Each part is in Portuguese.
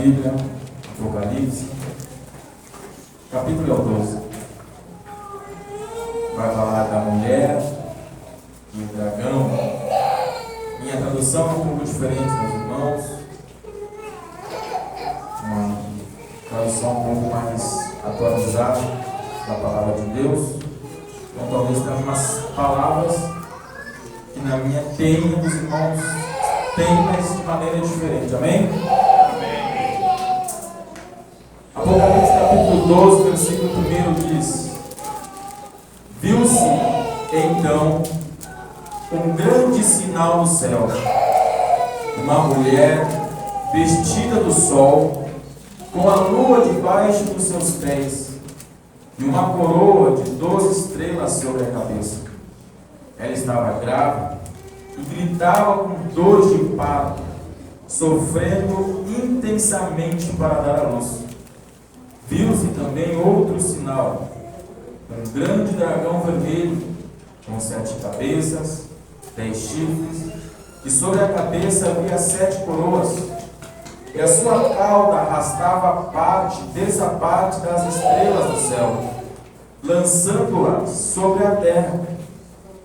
Bíblia, Apocalipse, capítulo 12. Vai falar da mulher e o dragão. Minha tradução é um pouco diferente, meus irmãos. Uma tradução um pouco mais atualizada da palavra de Deus. Então talvez tenha algumas palavras que na minha tenha, os irmãos têm, mas de maneira diferente. Amém? Apocalipse capítulo 12, versículo 1 diz: Viu-se então um grande sinal no céu, uma mulher vestida do sol, com a lua debaixo dos seus pés, e uma coroa de 12 estrelas sobre a cabeça. Ela estava grávida e gritava com dor de parto, sofrendo intensamente para dar à luz. Viu-se também outro sinal, um grande dragão vermelho, com 7 cabeças, 10 chifres, e sobre a cabeça havia 7 coroas, e a sua cauda arrastava dessa parte das estrelas do céu, lançando-as sobre a terra.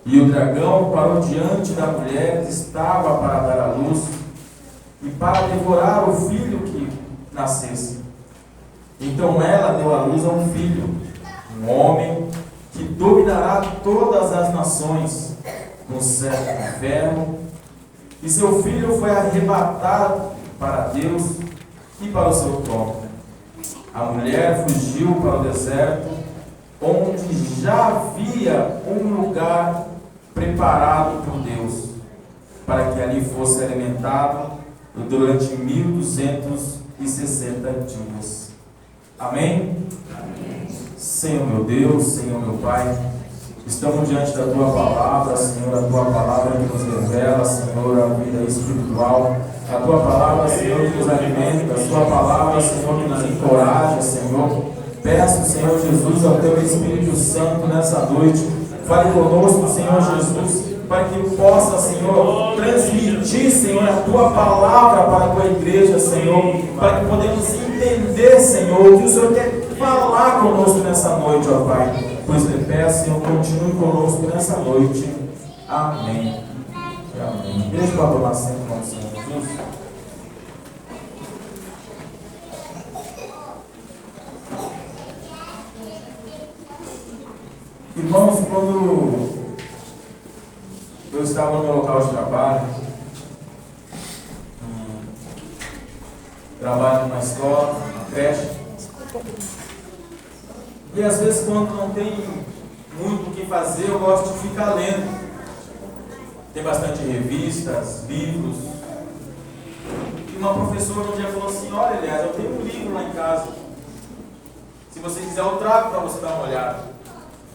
E o dragão parou diante da mulher que estava para dar à luz, e para devorar o filho que nascesse. Então ela deu à luz a um filho, um homem que dominará todas as nações com cetro de ferro, e seu filho foi arrebatado para Deus e para o seu trono. A mulher fugiu para o deserto, onde já havia um lugar preparado por Deus, para que ali fosse alimentado durante 1260 dias. Amém? Amém. Senhor meu Deus, Senhor meu Pai, estamos diante da Tua Palavra, Senhor, a Tua Palavra que nos revela, Senhor, a vida espiritual, a Tua Palavra, Senhor, que nos alimenta, a Tua Palavra, Senhor, que nos encoraja, Senhor. Peço, Senhor Jesus, ao Teu Espírito Santo nessa noite, fale conosco, Senhor Jesus, para que possa, Senhor, transmitir, Senhor, a Tua Palavra para a Tua igreja, Senhor, para que podemos entender, Senhor, o que o Senhor quer falar conosco nessa noite, ó Pai. Pois lhe peço, Senhor, continue conosco nessa noite. Amém. Amém. Deixa para tomar sempre com o Senhor Jesus. Irmãos, quando eu estava no meu local de trabalho, trabalho numa escola, numa creche, e às vezes quando não tem muito o que fazer, eu gosto de ficar lendo. Tem bastante revistas, livros. E uma professora um dia falou assim: olha, aliás, eu tenho um livro lá em casa. Se você quiser, eu trago para você dar uma olhada.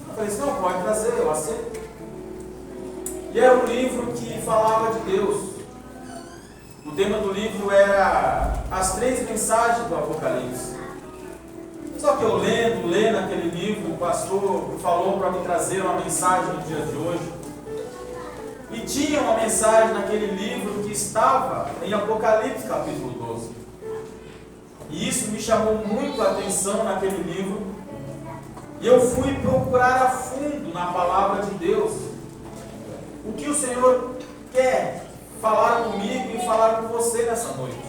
Eu falei assim: não, pode trazer, eu aceito. E era um livro que falava de Deus. O tema do livro era as 3 mensagens do Apocalipse. Só que eu lendo aquele livro, o pastor falou para me trazer uma mensagem no dia de hoje. E tinha uma mensagem naquele livro que estava em Apocalipse capítulo 12. E isso me chamou muito a atenção naquele livro. E eu fui procurar a fundo na palavra de Deus o que o Senhor quer falar comigo e falar com você nessa noite.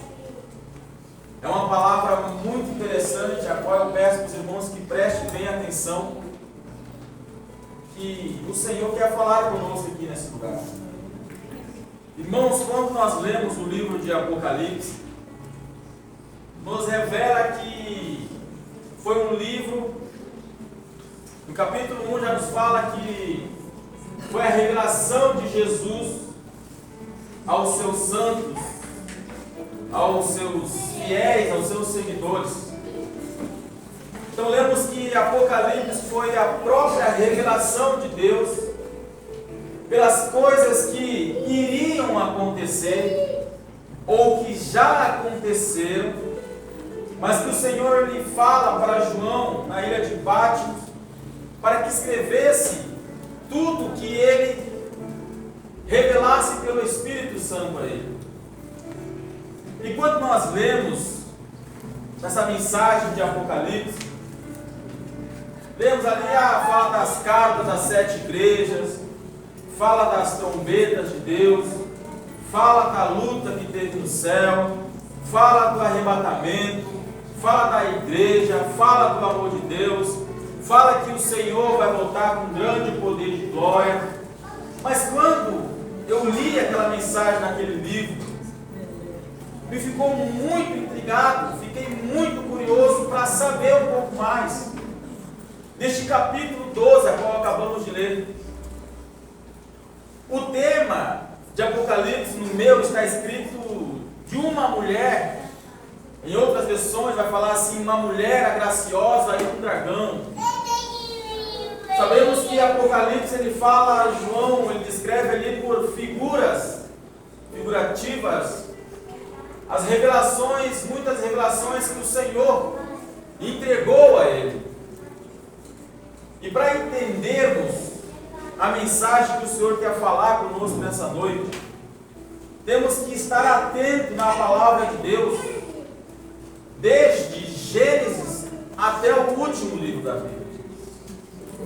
É uma palavra muito interessante, a qual eu peço para os irmãos que prestem bem atenção, que o Senhor quer falar conosco aqui nesse lugar. Irmãos, quando nós lemos o livro de Apocalipse, nos revela que foi um livro, no capítulo 1 já nos fala que foi a revelação de Jesus aos seus santos, aos seus fiéis, aos seus seguidores. Então lemos que Apocalipse foi a própria revelação de Deus pelas coisas que iriam acontecer ou que já aconteceram, mas que o Senhor lhe fala para João na ilha de Patmos para que escrevesse tudo que ele revelasse pelo Espírito Santo a ele. E quando nós lemos nessa mensagem de Apocalipse. Lemos ali, fala das cartas das 7 igrejas, fala das trombetas de Deus, fala da luta que teve no céu, fala do arrebatamento, fala da igreja, fala do amor de Deus, fala que o Senhor vai voltar com grande poder de glória. Mas quando eu li aquela mensagem naquele livro, me ficou muito intrigado, fiquei muito curioso para saber um pouco mais. Neste capítulo 12, a qual acabamos de ler, o tema de Apocalipse no meu está escrito de uma mulher. Em outras versões vai falar assim, uma mulher agraciosa e um dragão. Sabemos que Apocalipse ele fala, João, ele descreve ali por figurativas, as revelações, muitas revelações que o Senhor entregou a ele. E para entendermos a mensagem que o Senhor quer falar conosco nessa noite, temos que estar atento na palavra de Deus, desde Gênesis até o último livro da Bíblia.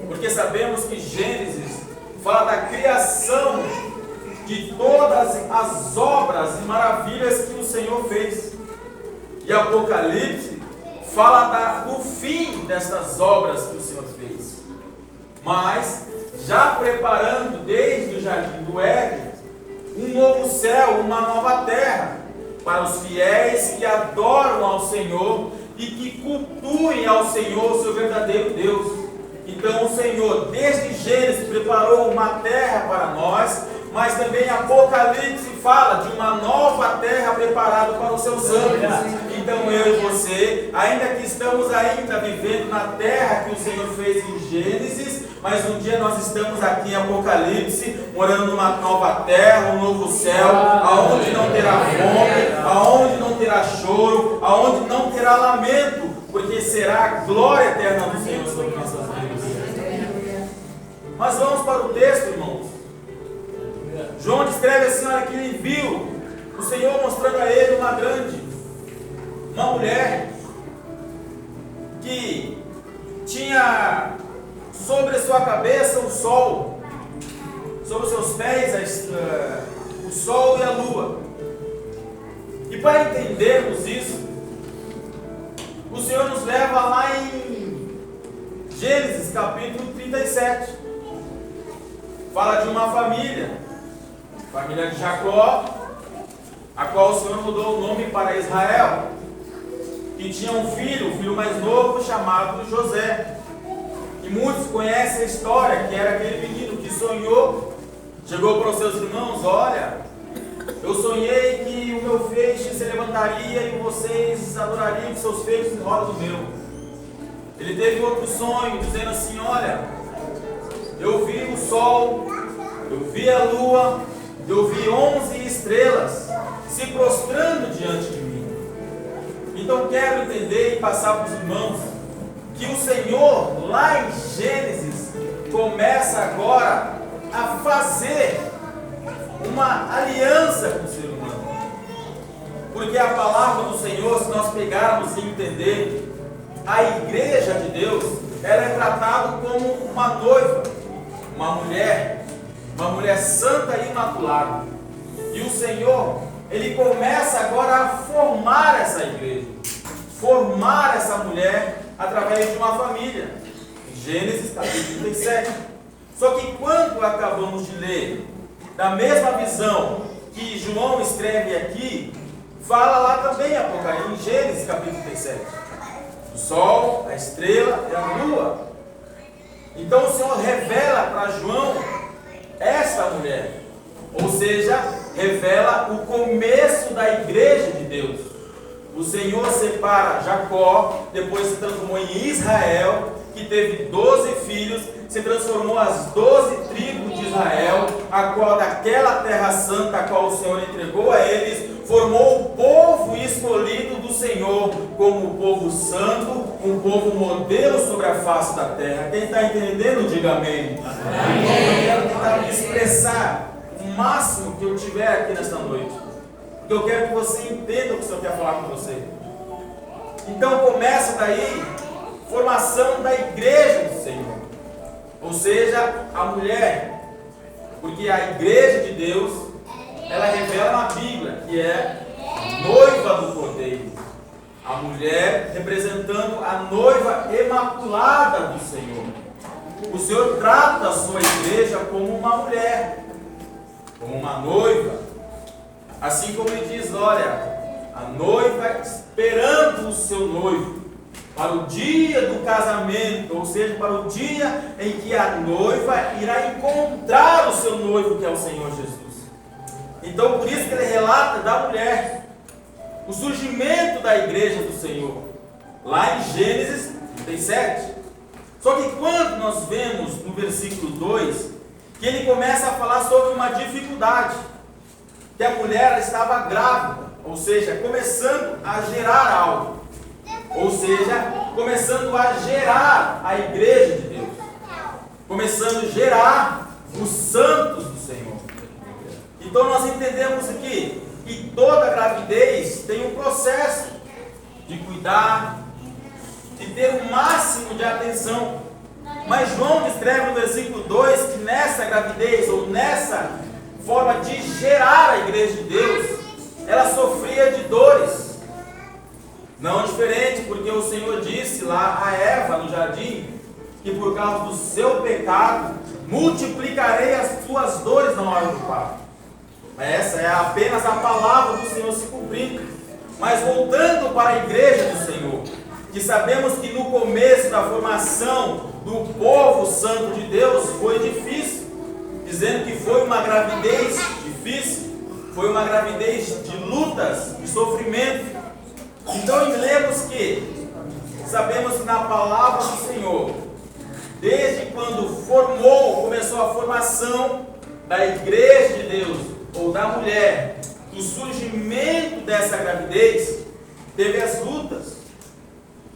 Porque sabemos que Gênesis fala da criação de todas as obras e maravilhas que o Senhor fez. E Apocalipse fala do fim destas obras que o Senhor fez. Mas, já preparando desde o jardim do Éden, um novo céu, uma nova terra, para os fiéis que adoram ao Senhor e que cultuem ao Senhor, seu verdadeiro Deus. Então o Senhor, desde Gênesis, preparou uma terra para nós, mas também Apocalipse fala de uma nova terra preparada para os seus santos. Então eu e você, ainda que estamos ainda vivendo na terra que o Senhor fez em Gênesis, mas um dia nós estamos aqui em Apocalipse, morando numa nova terra, um novo céu, aonde não terá fome, aonde não terá choro, aonde não terá lamento, porque será a glória eterna do Senhor sobre nossas vidas. Mas vamos para o texto, irmãos. João descreve assim, olha, que ele viu o Senhor mostrando a ele uma mulher que tinha sobre a sua cabeça o sol, sobre os seus pés o sol e a lua. E para entendermos isso, o Senhor nos leva lá em Gênesis capítulo 37. Fala de uma família de Jacó, a qual o Senhor mudou o nome para Israel, que tinha um filho, o filho mais novo, chamado José. E muitos conhecem a história, que era aquele menino que sonhou, chegou para os seus irmãos, olha, eu sonhei que o meu feixe se levantaria e vocês adorariam os seus feixes em roda do meu. Ele teve outro sonho, dizendo assim, olha, eu vi o sol, eu vi a lua, eu vi 11 estrelas se prostrando diante de mim. Então quero entender e passar para os irmãos que o Senhor, lá em Gênesis, começa agora a fazer uma aliança com o ser humano. Porque a palavra do Senhor, se nós pegarmos e entender, a igreja de Deus, ela é tratada como uma noiva, uma mulher santa e imaculada. E o Senhor, Ele começa agora a formar essa igreja, formar essa mulher através de uma família. Gênesis capítulo 37. Só que quando acabamos de ler, da mesma visão que João escreve aqui, fala lá também Apocalipse, em Gênesis capítulo 37. O sol, a estrela e a lua. Então o Senhor revela para João esta mulher, ou seja, revela o começo da igreja de Deus. O Senhor separa Jacó, depois se transformou em Israel, que teve 12 filhos, se transformou as 12 tribos de Israel, a qual daquela terra santa, a qual o Senhor entregou a eles, formou o povo escolhido do Senhor, como o povo santo, um povo modelo sobre a face da terra. Quem está entendendo, diga amém. Eu quero tentar me expressar o máximo que eu tiver aqui nesta noite, porque eu quero que você entenda o que o Senhor quer falar com você. Então começa daí a formação da igreja do Senhor, ou seja, a mulher, porque a igreja de Deus, ela revela na Bíblia que é noiva do Cordeiro, a mulher representando a noiva imaculada do Senhor. O Senhor trata a sua igreja como uma mulher, como uma noiva, assim como ele diz, olha, a noiva esperando o seu noivo para o dia do casamento, ou seja, para o dia em que a noiva irá encontrar o seu noivo, que é o Senhor Jesus. Então, por isso que ele relata da mulher o surgimento da igreja do Senhor, lá em Gênesis 37. Só que quando nós vemos no versículo 2, que ele começa a falar sobre uma dificuldade, que a mulher estava grávida, ou seja, começando a gerar algo, ou seja, começando a gerar a igreja de Deus, começando a gerar os santos do Senhor. Então nós entendemos aqui que toda gravidez tem um processo de cuidar, de ter o máximo de atenção. Mas João descreve no versículo 2 que nessa gravidez, ou nessa forma de gerar a igreja de Deus, ela sofria de dores. Não diferente, porque o Senhor disse lá a Eva no jardim, que por causa do seu pecado, multiplicarei as suas dores na hora do parto. Essa é apenas a palavra do Senhor se cumprindo. Mas voltando para a igreja do Senhor, que sabemos que no começo da formação do povo santo de Deus foi difícil, dizendo que foi uma gravidez difícil, foi uma gravidez de lutas, de sofrimento. Então lemos que, sabemos que na palavra do Senhor, desde quando começou a formação da igreja de Deus, ou da mulher, do surgimento dessa gravidez, teve as lutas.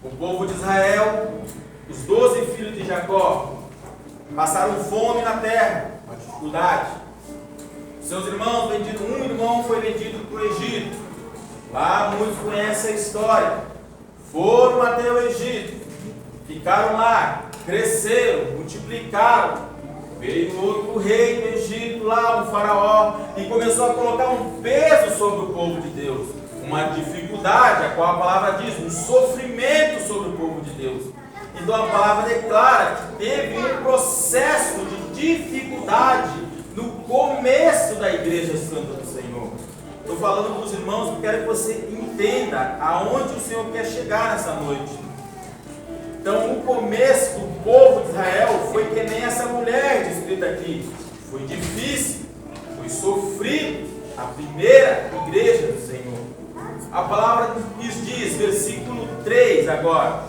O povo de Israel, os 12 filhos de Jacó, passaram fome na terra, uma dificuldade. Seus irmãos, um irmão foi vendido para o Egito. Lá muitos conhecem a história. Foram até o Egito, ficaram lá, cresceram, multiplicaram. Veio outro rei do Egito lá, um faraó, e começou a colocar um peso sobre o povo de Deus, uma dificuldade, a qual a palavra diz, um sofrimento sobre o povo de Deus. Então a palavra declara que teve um processo de dificuldade no começo da igreja santa do Senhor. Estou falando para os irmãos, eu quero que você entenda aonde o Senhor quer chegar nessa noite. Então, o começo do povo de Israel foi que nem essa mulher descrita aqui. Foi difícil, foi sofrido, a primeira igreja do Senhor. A palavra nos diz, versículo 3 agora,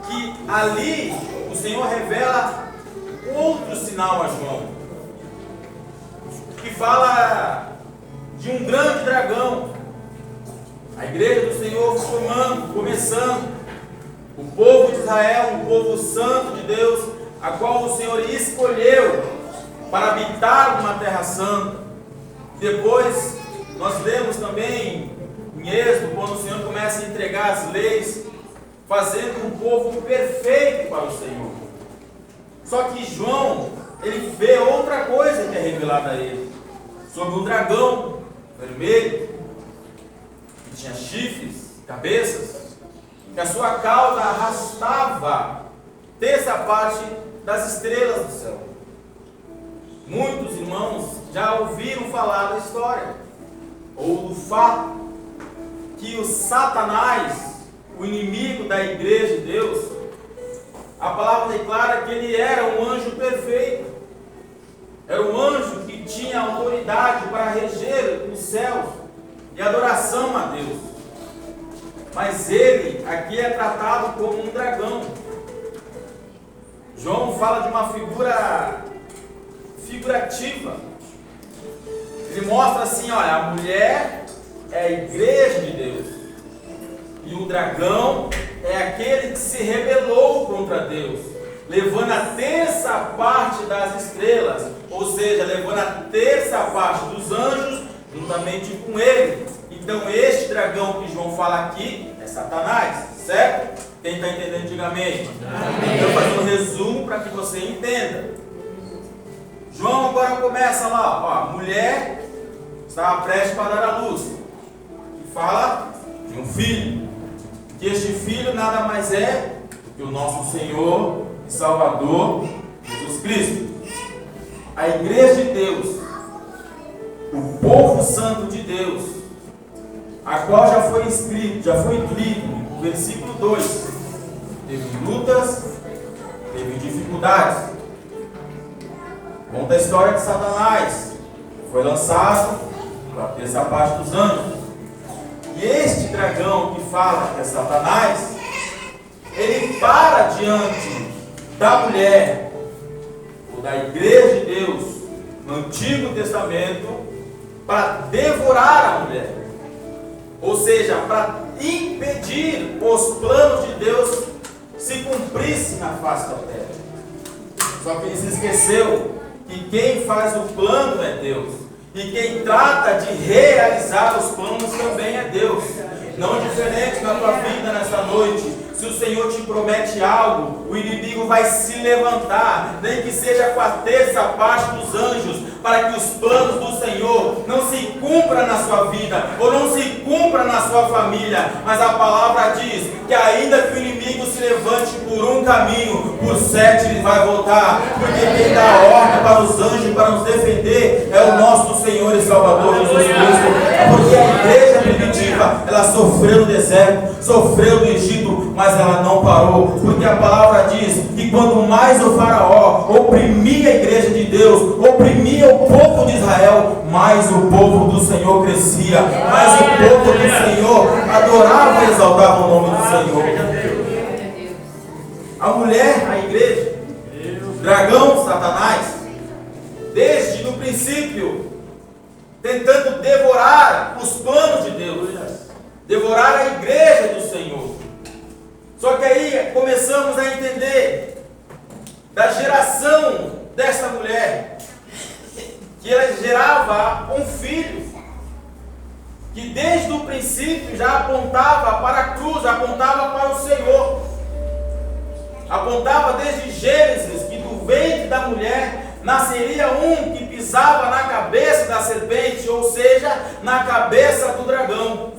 que ali o Senhor revela outro sinal a João, que fala de um grande dragão. A igreja do Senhor formando, começando. O povo de Israel, um povo santo de Deus, a qual o Senhor escolheu para habitar numa terra santa. Depois, nós lemos também em Êxodo, quando o Senhor começa a entregar as leis, fazendo um povo perfeito para o Senhor. Só que João, ele vê outra coisa que é revelada a ele, sobre um dragão vermelho, que tinha chifres, cabeças, que a sua cauda arrastava terça parte das estrelas do céu. Muitos irmãos já ouviram falar da história, ou do fato, que o Satanás, o inimigo da igreja de Deus, a palavra declara que ele era um anjo perfeito, era um anjo que tinha autoridade para reger os céus e adoração a Deus. Mas ele aqui é tratado como um dragão. João fala de uma figura figurativa. Ele mostra assim, olha, a mulher é a igreja de Deus. E o dragão é aquele que se rebelou contra Deus, levando a terça parte das estrelas, ou seja, levando a terça parte dos anjos juntamente com ele. Então este dragão que João fala aqui é Satanás, Certo? Quem está entendendo, diga amém. Amém. Eu vou fazer um resumo para que você entenda. João agora começa lá, ó, a mulher estava prestes para dar à luz. E fala de um filho. Que este filho nada mais é que o nosso Senhor e Salvador Jesus Cristo. A igreja de Deus, o povo santo de Deus, a qual já foi escrito, já foi lido, no versículo 2, teve lutas, teve dificuldades. Conta a história de Satanás, foi lançado para ter essa parte dos anjos. E este dragão que fala que é Satanás, ele para diante da mulher, ou da igreja de Deus, no Antigo Testamento, para devorar a mulher. Ou seja, para impedir os planos de Deus se cumprissem na face da terra. Só que ele se esqueceu que quem faz o plano é Deus. E quem trata de realizar os planos também é Deus. Não diferente na tua vida nesta noite. Se o Senhor te promete algo, o inimigo vai se levantar, nem que seja com a terça parte dos anjos, para que os planos do Senhor não se cumpram na sua vida, ou não se cumpram na sua família. Mas a palavra diz que ainda que o inimigo se levante por um caminho, por 7 ele vai voltar, porque quem dá a ordem para os anjos para nos defender é o nosso Senhor e Salvador Jesus Cristo. Porque a igreja primitiva, ela sofreu no deserto, sofreu no Egito, mas ela não parou, porque a palavra diz que quando mais o faraó oprimia a igreja de Deus, oprimia o povo de Israel, mais o povo do Senhor crescia, mais o povo do Senhor adorava e exaltava o nome do Senhor. A mulher, a igreja, o dragão, Satanás, desde o princípio, tentando devorar os planos de Deus, devorar a igreja do Senhor. Só que aí começamos a entender da geração desta mulher, que ela gerava um filho, que desde o princípio já apontava para a cruz, apontava para o Senhor, apontava desde Gênesis, que do ventre da mulher nasceria um que pisava na cabeça da serpente, ou seja, na cabeça do dragão.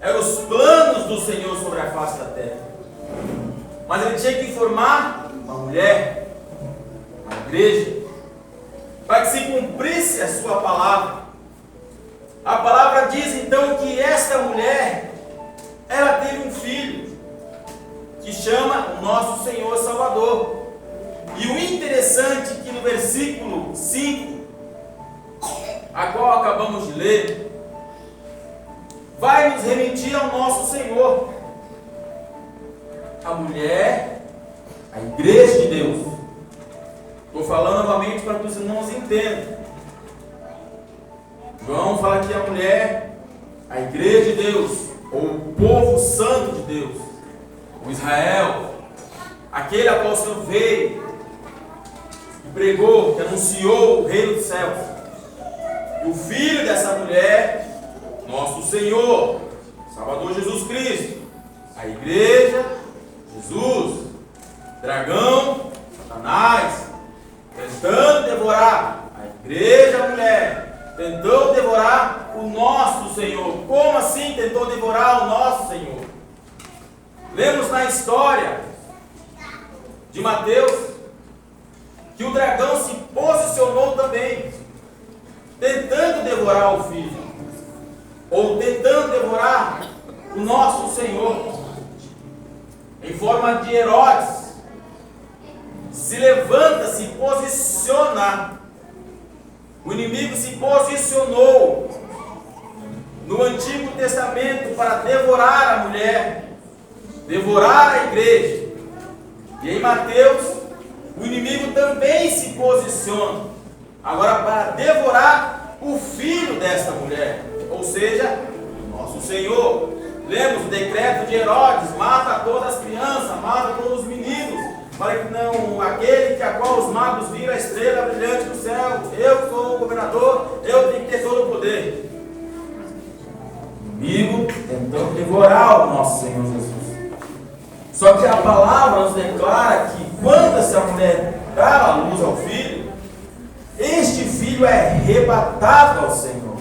Eram os planos do Senhor sobre a face da terra. Mas ele tinha que informar uma mulher, uma igreja, para que se cumprisse a sua palavra. A palavra diz então que esta mulher, ela teve um filho, que chama o nosso Senhor Salvador. E o interessante é que no versículo 5, a qual acabamos de ler, vai nos remitir ao nosso Senhor. A mulher, a igreja de Deus. Estou falando novamente para que os irmãos entendam. João fala que a mulher, a igreja de Deus, ou o povo santo de Deus, o Israel, aquele a qual o Senhor veio, que pregou, que anunciou o reino dos céus. E o filho dessa mulher, nosso Senhor, Salvador Jesus Cristo, a igreja, Jesus, dragão, Satanás, tentando devorar a igreja, a mulher, tentou devorar o nosso Senhor. Como assim tentou devorar o nosso Senhor? Lemos na história de Mateus que o dragão se posicionou também, tentando devorar o filho, ou tentando devorar o nosso Senhor, em forma de Herodes. Se levanta, se posiciona. O inimigo se posicionou no Antigo Testamento para devorar a mulher, devorar a igreja. E em Mateus, o inimigo também se posiciona agora para devorar o filho desta mulher, ou seja, o nosso Senhor. Lembra o decreto de Herodes: mata todas as crianças, mata todos os meninos, para que não aquele que a qual os magos viram a estrela brilhante do céu, eu sou o governador, eu tenho que ter todo o poder. O inimigo tentando devorar o nosso Senhor Jesus. Só que a palavra nos declara que quando essa mulher dá a luz ao filho, este filho é arrebatado ao Senhor.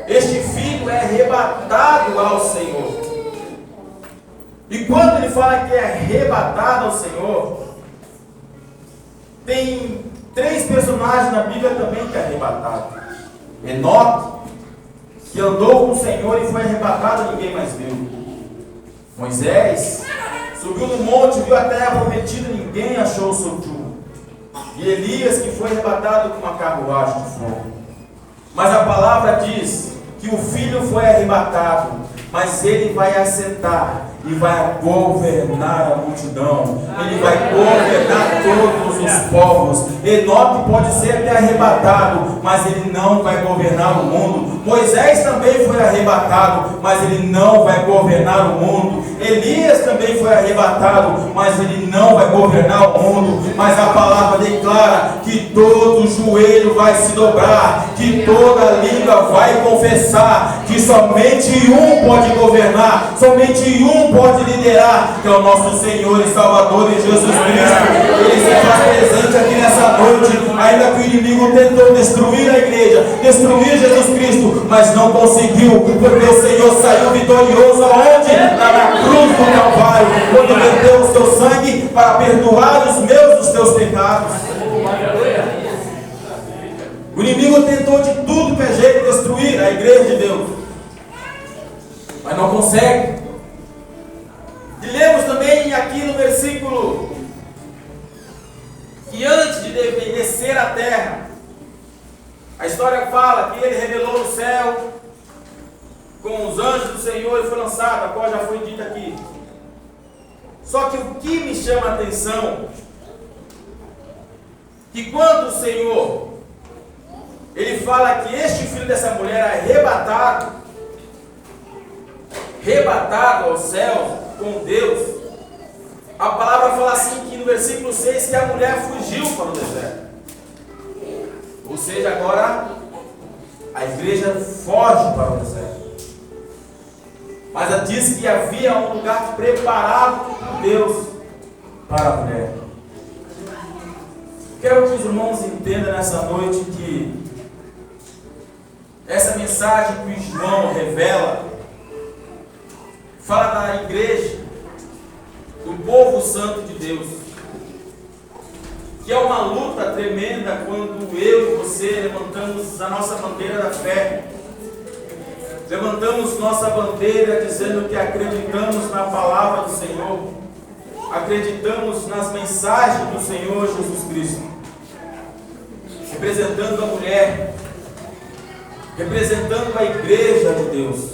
Este filho é arrebatado ao Senhor. E quando ele fala que é arrebatado ao Senhor, tem 3 personagens na Bíblia também que é arrebatado. Enoque, que andou com o Senhor e foi arrebatado, ninguém mais viu. Moisés subiu no monte, viu a terra prometida, ninguém achou o seu túmulo. E Elias, que foi arrebatado com uma carruagem de fogo. Mas a palavra diz que o filho foi arrebatado, mas ele vai assentar e vai governar a multidão. Ele vai governar todos os povos. Enoque pode ser até arrebatado, mas ele não vai governar o mundo. Moisés também foi arrebatado, mas ele não vai governar o mundo. Elias também foi arrebatado, mas ele não vai governar o mundo. Mas a palavra declara que todo joelho vai se dobrar, que toda língua vai confessar que somente um pode governar, somente um pode liderar, que é o nosso Senhor e Salvador Jesus Cristo. Ele se faz presente aqui nessa noite, ainda que o inimigo tentou destruir a igreja, destruir Jesus Cristo, mas não conseguiu, porque o Senhor saiu vitorioso aonde? Lá na cruz do Calvário, quando meteu o seu sangue para perdoar os meus e os teus pecados. O inimigo tentou de tudo que é jeito destruir a igreja de Deus, mas não consegue. E lemos também aqui no versículo que antes de descer à terra, a história fala que ele revelou no céu com os anjos do Senhor e foi lançado, a qual já foi dita aqui. Só que o que me chama a atenção, que quando o Senhor, ele fala que este filho dessa mulher é arrebatado aos céus com Deus, a palavra fala assim que no versículo 6 que a mulher fugiu para o deserto. Ou seja, agora a igreja foge para o deserto. Mas ela diz que havia um lugar preparado por Deus para a mulher. Quero que os irmãos entendam nessa noite que essa mensagem que João revela fala da igreja, do povo santo de Deus, que é uma luta tremenda quando eu e você levantamos a nossa bandeira da fé, levantamos nossa bandeira dizendo que acreditamos na palavra do Senhor, acreditamos nas mensagens do Senhor Jesus Cristo, representando a mulher, representando a igreja de Deus,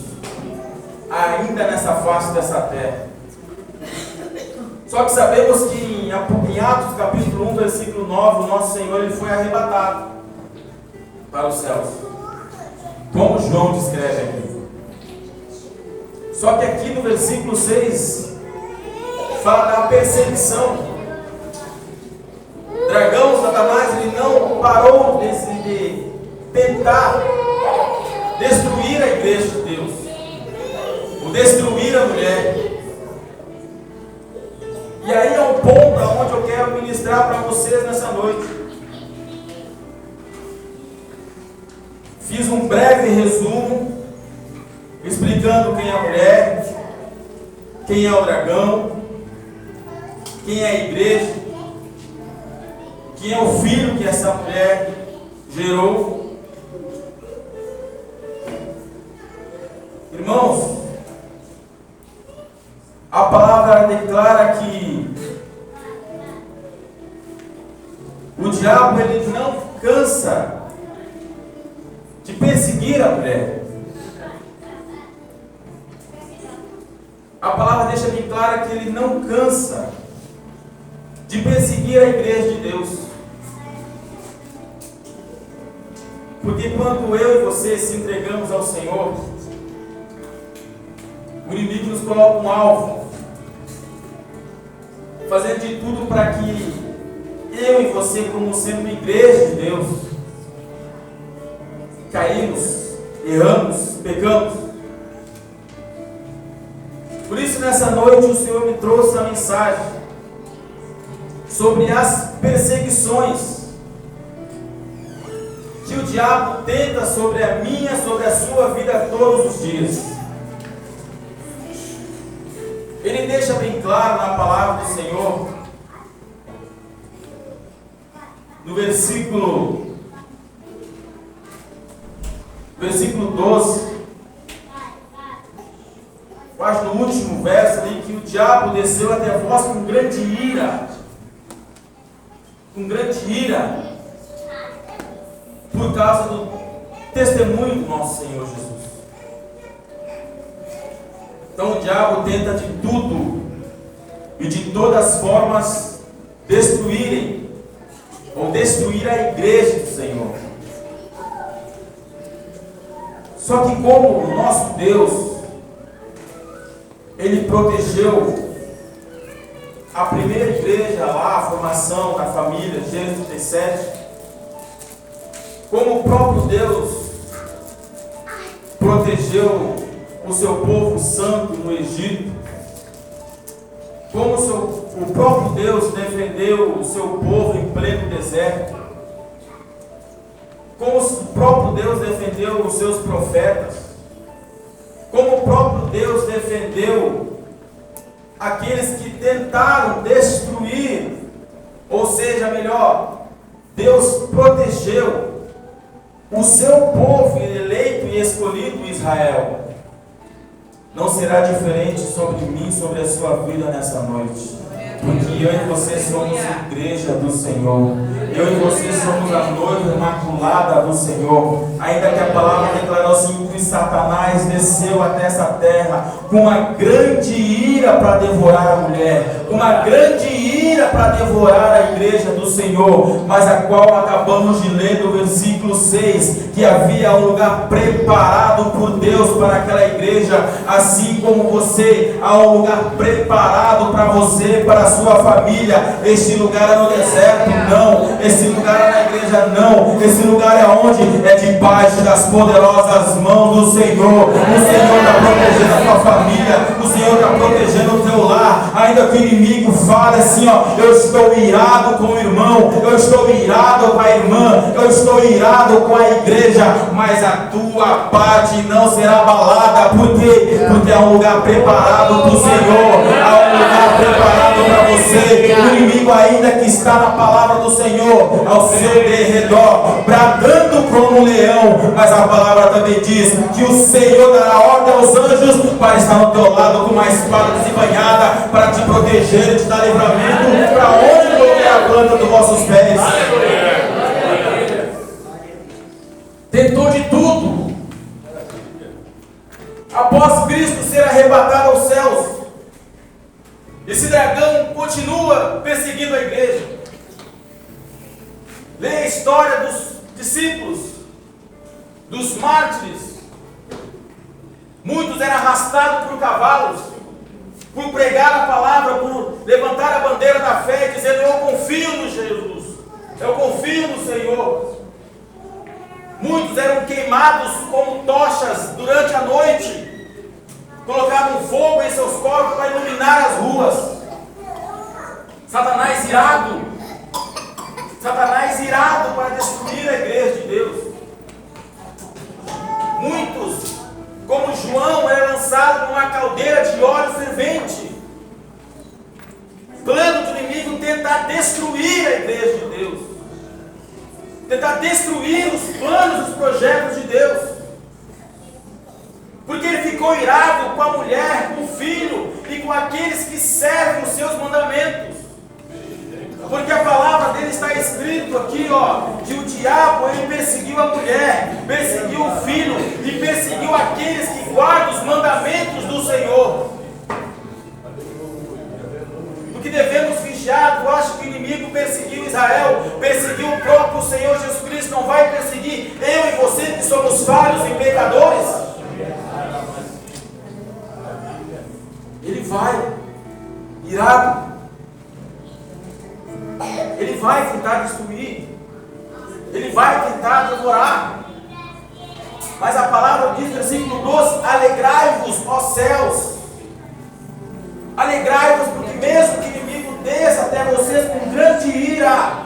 ainda nessa face dessa terra. Só que sabemos que em Atos capítulo 1, versículo 9, o nosso Senhor ele foi arrebatado para os céus, como João descreve aqui. Só que aqui no versículo 6 fala da perseguição. O dragão, Satanás, ele não parou de tentar destruir a igreja de Deus, ou destruir a mulher. E aí é o ponto onde eu quero ministrar para vocês nessa noite. Fiz um breve resumo explicando quem é a mulher, quem é o dragão, quem é a igreja, quem é o filho que essa mulher gerou. Irmãos, a palavra declara que o diabo ele não cansa de perseguir a mulher. A palavra deixa bem clara que ele não cansa de perseguir a igreja de Deus. Porque quando eu e você se entregamos ao Senhor, o inimigo nos coloca um alvo, fazendo de tudo para que eu e você, como sendo igreja de Deus, caímos, erramos, pecamos. O Por isso, nessa noite, o Senhor me trouxe a mensagem sobre as perseguições que o diabo tenta sobre a minha, sobre a sua vida todos os dias. Ele deixa bem claro na palavra do Senhor, no versículo 12, quase no último verso ali, que o diabo desceu até vós com grande ira, por causa do testemunho do nosso Senhor Jesus. Então o diabo tenta de tudo e de todas as formas destruir a igreja do Senhor. Só que como o nosso Deus, Ele protegeu a primeira igreja lá, a formação da família, Gênesis 37, como o próprio Deus protegeu o seu povo santo no Egito, como o próprio Deus defendeu o seu povo em pleno deserto, como o próprio Deus defendeu os seus profetas, como o próprio Deus defendeu aqueles que tentaram destruir, ou seja, melhor, Deus protegeu o seu povo eleito e escolhido, Israel. Não será diferente sobre mim, sobre a sua vida nessa noite. Porque eu e você somos a igreja do Senhor. Eu e você somos a noiva imaculada do Senhor. Ainda que a palavra declarou assim, que Satanás desceu até essa terra com uma grande ira para devorar a mulher, com uma grande ira para devorar a igreja do Senhor, mas a qual acabamos de ler no versículo 6, que havia um lugar preparado por Deus para aquela igreja, assim como você, há um lugar preparado para você, para a sua família. Este lugar é no deserto? Não. Esse lugar é na igreja? Não. Esse lugar é onde? É debaixo das poderosas mãos do Senhor. O Senhor está protegendo a tua família, o Senhor está protegendo o teu lar. Ainda que o inimigo fale assim, ó, eu estou irado com o irmão, eu estou irado com a irmã, eu estou irado com a igreja, mas a tua parte não será abalada. Por quê? Porque há um lugar preparado para o Senhor, há um lugar preparado para você. O inimigo ainda que está na palavra do Senhor ao seu derredor, bradando como um leão, mas a palavra também diz que o Senhor dará ordem aos anjos para estar no teu lado com uma espada desembainhada, para te proteger e te dar livramento para onde colocar a planta dos vossos pés. Tentou de tudo. Após Cristo ser arrebatado aos céus, esse dragão continua perseguindo a igreja. Leia a história dos discípulos, dos mártires. Muitos eram arrastados por cavalos, por pregar a palavra, por levantar a bandeira da fé, dizendo: eu confio no Jesus, eu confio no Senhor. Muitos eram queimados como tochas durante a noite, colocavam fogo em seus corpos para iluminar as ruas. Satanás irado para destruir a igreja de Deus. Muitos, como João, eram lançados numa caldeira de óleo fervente. Plano do inimigo tentar destruir a igreja de Deus, tentar destruir os planos, os projetos de Deus, porque ele ficou irado com a mulher, com o filho e com aqueles que servem os seus mandamentos. Porque a palavra dele está escrito aqui, ó, que o diabo, ele perseguiu a mulher, perseguiu o filho e perseguiu aqueles que guardam os mandamentos do Senhor. Do que devemos vigiar, tu acha que o inimigo perseguiu Israel, perseguiu o próprio Senhor Jesus Cristo, não vai perseguir eu e você que somos falhos e pecadores? Ele vai, irado. Ele vai tentar destruir, ele vai tentar devorar. Mas a palavra diz, versículo 12: alegrai-vos, ó céus, Alegrai-vos, porque mesmo que o inimigo desça até vocês com grande ira,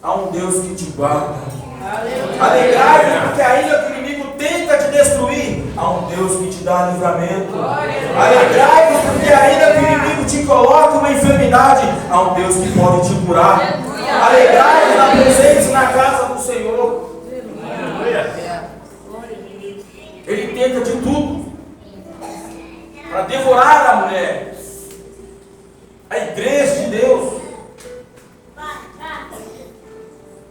há um Deus que te guarda. Alegrai-vos, porque ainda que o inimigo tenta te destruir, há um Deus que te dá livramento. Alegrai-vos, porque ainda que o inimigo te coloque uma enfermidade, há um Deus que pode te curar. Alegrai-vos na presença e na casa do Senhor. Ele tenta de tudo para devorar a mulher, a igreja de Deus.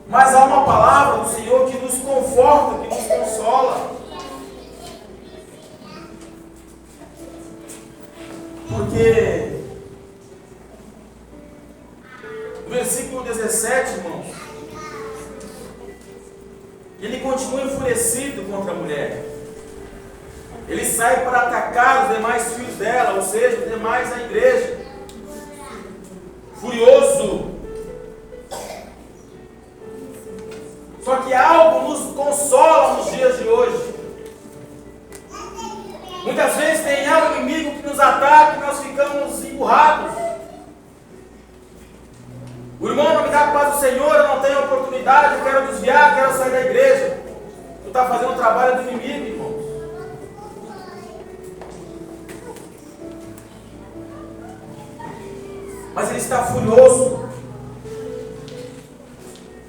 Mas há uma palavra do Senhor que nos conforta, que nos consola. Porque no versículo 17, irmãos, ele continua enfurecido contra a mulher. Ele sai para atacar os demais filhos dela, ou seja, os demais da igreja. Furioso. Só que algo nos consola nos dias de hoje. Muitas vezes tem algo inimigo que nos ataca e nós ficamos emburrados. O irmão não me dá a paz do Senhor, eu não tenho oportunidade, eu quero desviar, eu quero sair da igreja. Tu está fazendo o trabalho do inimigo, irmão. Mas ele está furioso.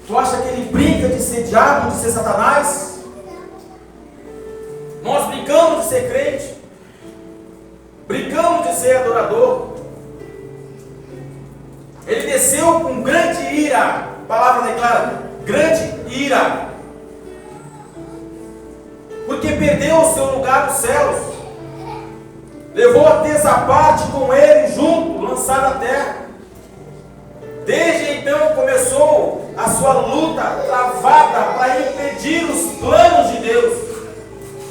Tu acha que ele brinca de ser diabo, de ser Satanás? Nós brincamos de ser crente, brincamos de ser adorador. Ele desceu com grande ira, a palavra declara, grande ira, porque perdeu o seu lugar nos céus, levou a desaparte com ele junto, lançado à terra. Desde então começou a sua luta travada para impedir os planos de Deus.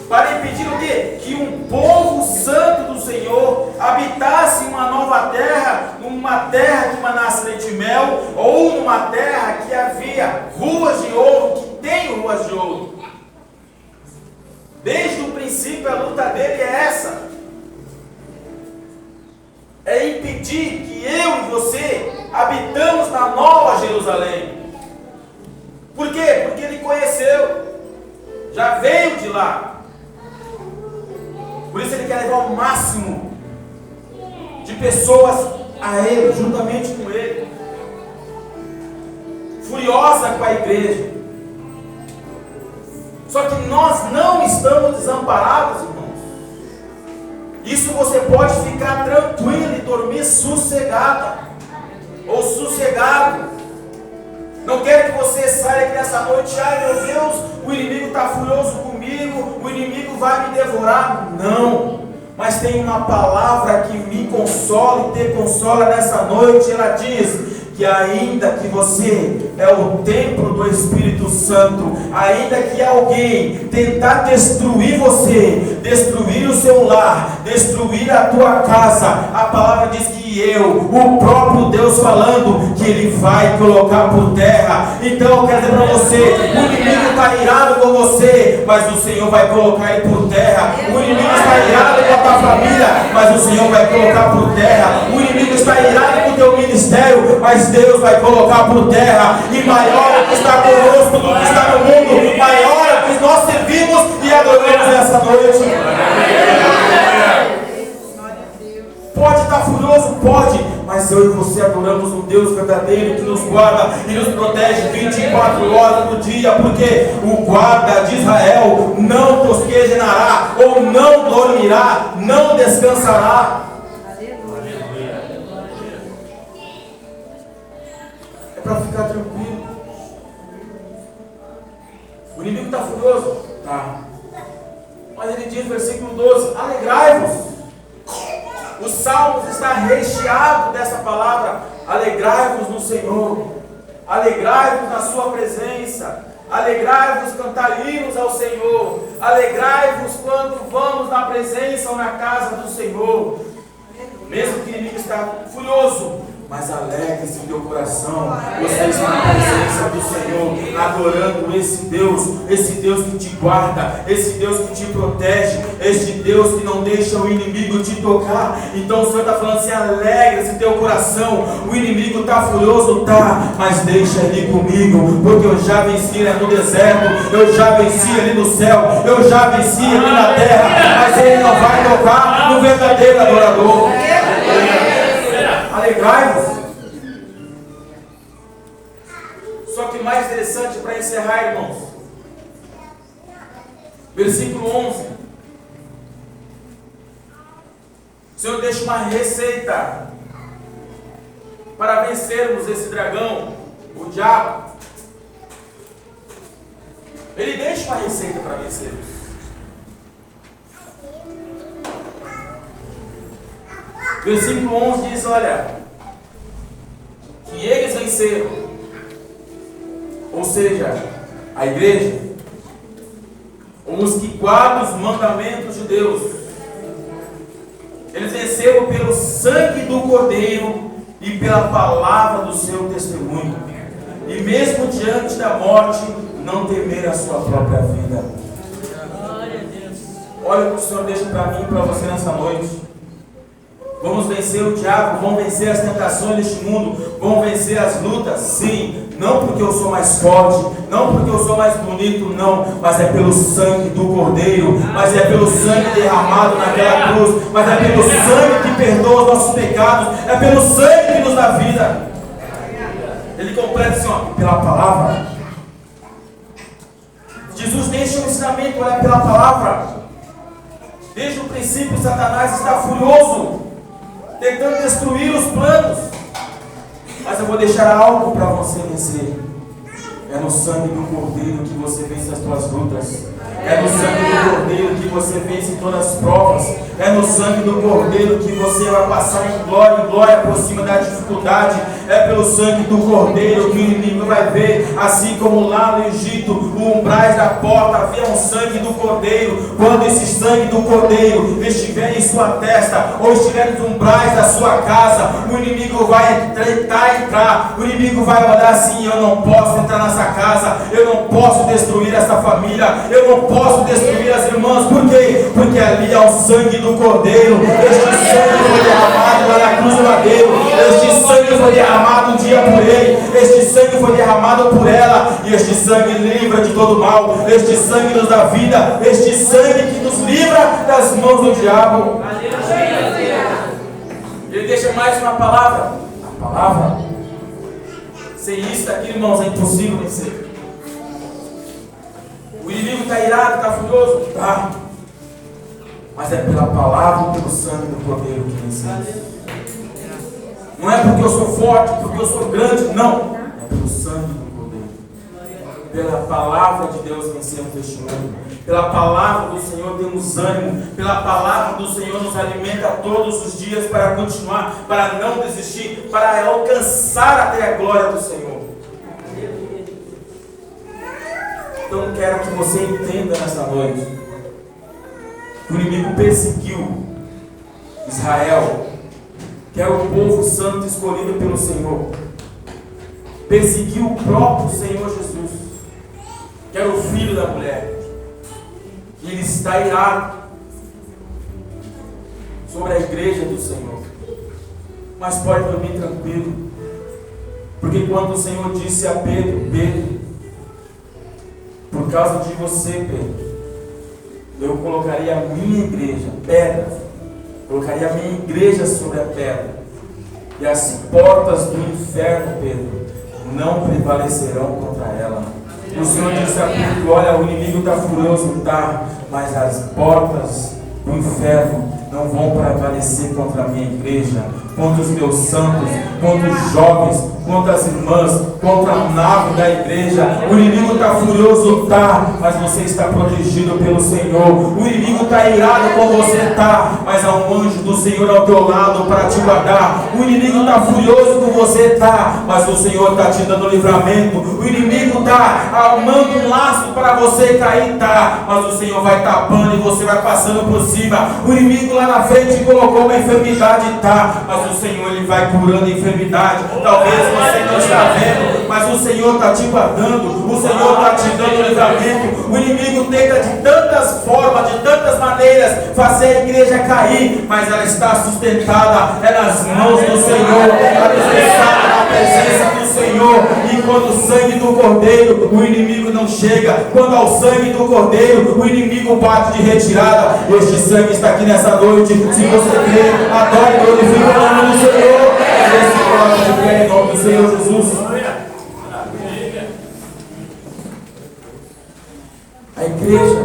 Para impedir o quê? Que um povo santo do Senhor habitasse uma nova terra, numa terra que manasse leite e mel, ou numa terra que havia ruas de ouro, que tem ruas de ouro. Desde o princípio a luta dele é essa. É impedir que eu e você habitamos na Nova Jerusalém. Por quê? Porque ele conheceu, já veio de lá. Por isso ele quer levar o máximo de pessoas a ele, juntamente com ele. Furiosa com a igreja. Só que nós não estamos desamparados, irmãos. Isso você pode ficar tranquilo e dormir sossegada ou sossegado. Não quero que você saia aqui nessa noite, ai meu Deus, o inimigo está furioso comigo, o inimigo vai me devorar. Não, mas tem uma palavra que me consola e te consola nessa noite. Ela diz que ainda que você é o templo do Espírito Santo, ainda que alguém tentar destruir você, destruir o seu lar, destruir a tua casa, a palavra diz que o próprio Deus falando, que Ele vai colocar por terra. Então eu quero dizer para você, o inimigo está irado com você, mas o Senhor vai colocar ele por terra. O inimigo está irado com a tua família, mas o Senhor vai colocar por terra. O inimigo está irado com o teu ministério, mas Deus vai colocar por terra. E maior é o que está conosco do que está no mundo, maior é o que nós servimos e adoramos nessa noite. Pode estar furioso? Pode, mas eu e você adoramos um Deus verdadeiro que nos guarda e nos protege 24 horas do dia, porque o guarda de Israel não tosquejará, ou não dormirá, não descansará. É para ficar tranquilo. O inimigo está furioso? Tá. Mas ele diz no versículo 12: alegrai-vos. Os Salmos está recheado dessa palavra: alegrai-vos no Senhor, alegrai-vos na sua presença, alegrai-vos cantar hinos ao Senhor, alegrai-vos quando vamos na presença ou na casa do Senhor. Mesmo que o inimigo está furioso, mas alegre-se em teu coração. Você está na presença do Senhor, adorando esse Deus que te guarda, esse Deus que te protege, esse Deus que não deixa o inimigo te tocar. Então o Senhor está falando assim: alegre-se em teu coração. O inimigo está furioso, tá, mas deixa ele comigo, porque eu já venci ele no deserto, eu já venci ele no céu, eu já venci ele na terra, mas ele não vai tocar no verdadeiro adorador. Alegrai-vos. Só que mais interessante para encerrar, irmãos, versículo 11. O Senhor deixa uma receita para vencermos esse dragão, o diabo. Ele deixa uma receita para vencermos. Versículo 11 diz: olha, que eles venceram, ou seja, a igreja, os que guardam os mandamentos de Deus. Eles venceram pelo sangue do Cordeiro e pela palavra do seu testemunho, e mesmo diante da morte não temeram a sua própria vida. Olha o que o Senhor deixa para mim e para você nessa noite. Vamos vencer o diabo, vamos vencer as tentações deste mundo, vamos vencer as lutas, sim. Não porque eu sou mais forte, não porque eu sou mais bonito, não, mas é pelo sangue do Cordeiro, mas é pelo sangue derramado naquela cruz, mas é pelo sangue que perdoa os nossos pecados, é pelo sangue que nos dá vida. Ele completa assim, ó, pela palavra. Jesus deixa um ensinamento, olha, pela palavra. Desde o princípio, Satanás está furioso, tentando destruir os planos. Mas eu vou deixar algo para você vencer. É no sangue do Cordeiro que você vence as tuas lutas. É no sangue do Cordeiro que você vence todas as provas. É no sangue do Cordeiro que você vai passar em glória por cima da dificuldade. É pelo sangue do Cordeiro que o inimigo vai ver, assim como lá no Egito, o umbrais da porta havia um sangue do Cordeiro. Quando esse sangue do Cordeiro estiver em sua testa, ou estiver nos umbrais da sua casa, o inimigo vai tentar entrar. O inimigo vai olhar assim: eu não posso entrar nessa casa, eu não posso destruir essa família, eu não posso destruir as irmãs. Por quê? Porque ali é o sangue do Cordeiro. Este sangue foi derramado lá na cruz do madeiro. Este sangue foi derramado um dia por ele. Este sangue foi derramado por ela. E este sangue livra de todo mal. Este sangue nos dá vida. Este sangue que nos livra das mãos do diabo. Ele deixa mais uma palavra. A palavra. Sem isso aqui, irmãos, é impossível vencer. O inimigo está irado, está furioso? Tá. Mas é pela palavra e pelo sangue do Cordeiro que vencemos. Não é porque eu sou forte, porque eu sou grande, não. É pelo sangue do Cordeiro. Pela palavra de Deus vencemos este mundo. Pela palavra do Senhor temos ânimo. Pela palavra do Senhor nos alimenta todos os dias para continuar, para não desistir, para alcançar até a glória do Senhor. Então quero que você entenda nessa noite. O inimigo perseguiu Israel, que era o povo santo escolhido pelo Senhor. Perseguiu o próprio Senhor Jesus, que era o filho da mulher. E ele está irado sobre a igreja do Senhor. Mas pode dormir tranquilo, porque quando o Senhor disse a Pedro: Pedro, por causa de você, Pedro, eu colocaria a minha igreja, pedra, colocaria a minha igreja sobre a pedra, e as portas do inferno, Pedro, não prevalecerão contra ela. O Senhor disse a Pedro: olha, o inimigo está furioso, tá, mas as portas do inferno não vão prevalecer contra a minha igreja, contra os meus santos, contra os jovens, contra as irmãs, contra a nave da igreja. O inimigo está furioso, tá, mas você está protegido pelo Senhor. O inimigo está irado com você, tá, mas há um anjo do Senhor ao teu lado para te guardar. O inimigo está furioso com você, tá, mas o Senhor está te dando livramento. O inimigo está armando um laço para você cair, tá, mas o Senhor vai tapando e você vai passando por cima. O inimigo lá na frente colocou uma enfermidade, tá, mas mas o Senhor Ele vai curando a enfermidade. Talvez você não está vendo, mas o Senhor está te guardando, o Senhor está te dando livramento. O inimigo tenta de tantas formas, de tantas maneiras, fazer a igreja cair, mas ela está sustentada, é nas mãos do Senhor, alicerçada na presença do Senhor. E quando o sangue do Cordeiro, o inimigo não chega. Quando ao sangue do Cordeiro, o inimigo bate de retirada. Este sangue está aqui nessa noite. Se você crê, adore e glorifique o nome do Senhor. Esse coloca de pé em nome do Senhor Jesus. A igreja